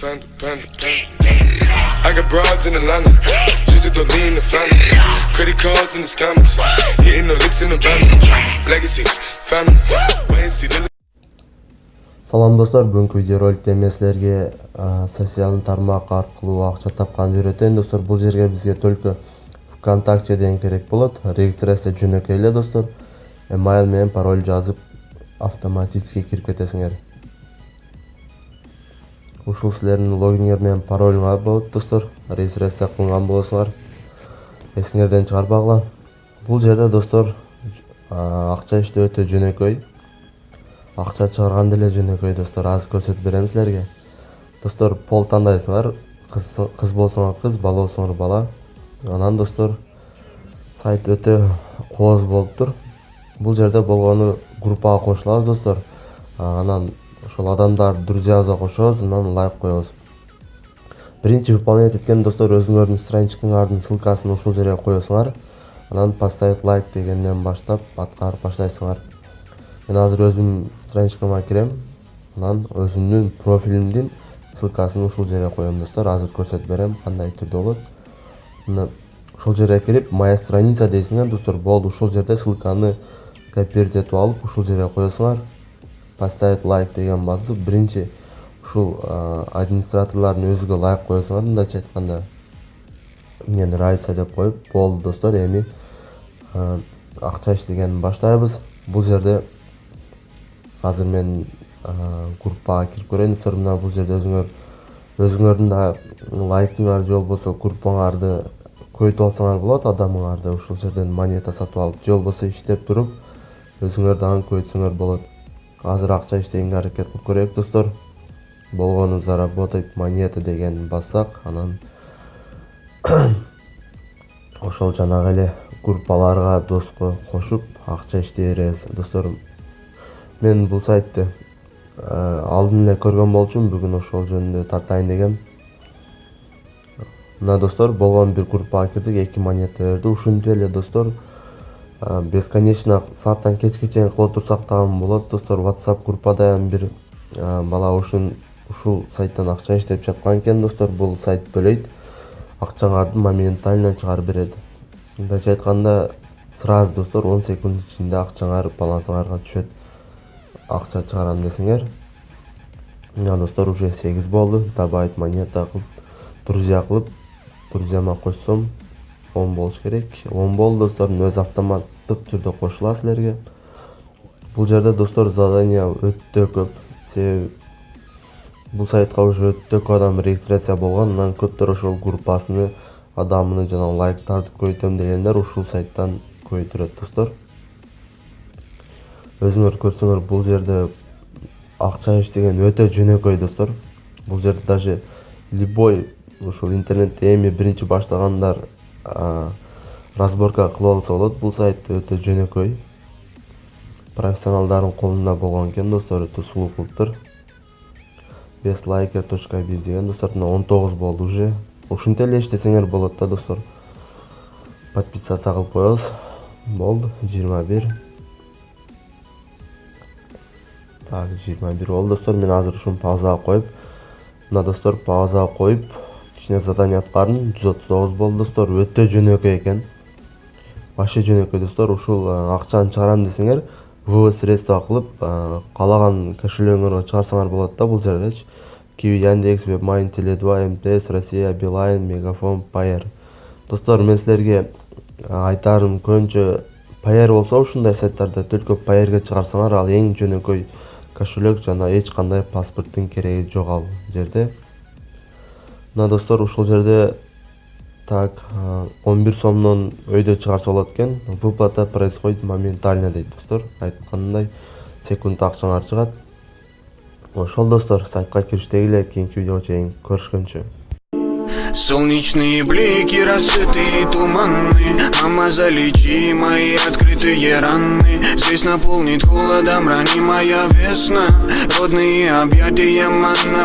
I got broads in Atlanta, just to lean the family. Credit cards in the scammers, hitting the licks in the van. Legacies, family, wait and see the. Салам достор, бүгүнкү видеороликте мен силерге социалдык тармак аркылуу акча тапканды үйрөтөйүн достор. Бул жерге бизге только ВКонтактеден керек болот. Регистрация жөнөкөй эле достор. Email менен пароль жазып автоматически кирип кетесиңер. Ушул силердин логиниңер менен паролуңар болот достор. Регистрация кылган болосуңар. Эсиңерден чыгарбагыла. Бул жерде достор акча иштөө өтө жөнөкөй. Акча чыгарган деле жөнөкөй достор. Азыр көрсөтүп берем силерге. Достор, пол тандайсыңар. Кыз болсоңор кыз, бала болсоңор бала. Анан достор, сайт өтө кооз болуп тур. Бул жерде болгону группага кошулабыз достор. Анан ошол адамдар друзьябызга кошобуз, анан лайк коебуз. Биринчи выполнять эткен достор, өзүңөрдүн страничкаңардын ссылкасын ушул жерге коесуңар. Анан поставить лайк дегенден баштап аткарып баштайсыңар. Мен азыр өзүм страничкама кирем. Анан өзүмдүн профилимдин ссылкасын ушул жерге коем достор. Азыр көрсөтүп берем кандай түрдө болот. Ушул жерге кирип моя страница дейсиңер достор. Болду, ушул жерде ссылканы копировать этип алып ушул жерге коесуңар. Поставить лайк деген басып, биринчи ушул администраторлордун өзүгө лайк коесуңар, мындайча айтканда. Мени нравится деп коюп, болду достор. Эми акча иштегенди баштайбыз. Бул жерде азыр мен группага кирип көрөйүн достор. Мына бул жерде өзүңөрдүн да лайкыңар же болбосо группаңарды көйтүп алсаңар болот, адамыңарды ушул жерден монета сатып алып, же болбосо иштеп туруп өзүңөр дагы көйтсөңөр болот. Азыр акча иштегенге аракет кылып көрөйүк достор. Болгону заработать монета деген бассак, анан ошол жанагы эле группаларга доско кошуп акча иштей беребиз достор. Мен бул сайтты алдын эле көргөн болчумун, бүгүн ошол жөнүндө тартайын дегем. Мына достор, болгон бир группага кирдик, 2 монета берди. Ушинтип эле достор, бесконечно сааттан кечке чейин кыла турсак дагы болот достор. WhatsApp группада бир бала ушул сайттан акча иштеп жаткан экен достор. Бул сайт төлөйт, акчаңарды моментально чыгарып берет. Мындайча айтканда, сразу достор 10 секунд ичинде акчаңар балансыңарга түшөт. Акча чыгарам десеңер. Мына достор, уже 8 болду. Добавить монета кылып, друзья кылып, друзьяма кошсом 10 болуш керек. 10 болду достор, өз автоматтык түрдө кошулат силерге. Бул жерде достор задание өтө көп. Себеби бул сайтка уже өтө көп адам регистрация болгон. Анан көптөр ошол группасыны, адамыны жана лайктарды көйтөм дегендер ушул сайттан көйтүрөт достор. Өзүңөр көрсөңөр, бул жерде акча иштеген өтө жөнөкөй достор. Бул жерде даже любой ушул интернетте эми биринчи баштагандар разборка кылып алса болот. Бул сайт өтө жөнөкөй. Профессионалдардын колунда болгон экен достор, өтө сулуу кылыптыр. bestliker.biz деген достор, 19 болду уже. Ушинтип эле иштесеңер болот да достор. Подписаться кылып коебуз. Болду, 21. Так, 21 болду достор. Мен азыр ушуну паузага коюп, мына достор, паузага коюп, кичине задание аткардым. 139 болду достор. Өтө жөнөкөй экен. Башы жөнөкөй достор. Ушул акчаны чыгарам десеңер, вывод средства кылып, каалаган кошелегиңерге чыгарсаңар болот да бул жердечи. Kiwi, Яндекс, WebMine, Tele2, МТС, Россия, Билайн, Мегафон, Payer. Достор, мен силерге айтарым, көбүнчө Payer болсо ушундай сайттарда только Payerге чыгарсаңар, ал эң жөнөкөй кошелек, жана эч кандай паспорттун кереги жок ал жерде. Мына достор, ушул жерде так 11 сомдон өйдө чыгарса болот экен. Выплата происходит моментально дейт достор. Айткандай секунд акчаңар чыгат. Ошол достор, сайтка кириштеги эле, кийинки видеого чейин көрүшкөнчө. Солнечные блики, расцветы туманны. Мама, залечи мои открытые раны. Здесь наполнит холодом ранимая весна. Родные объятия манна.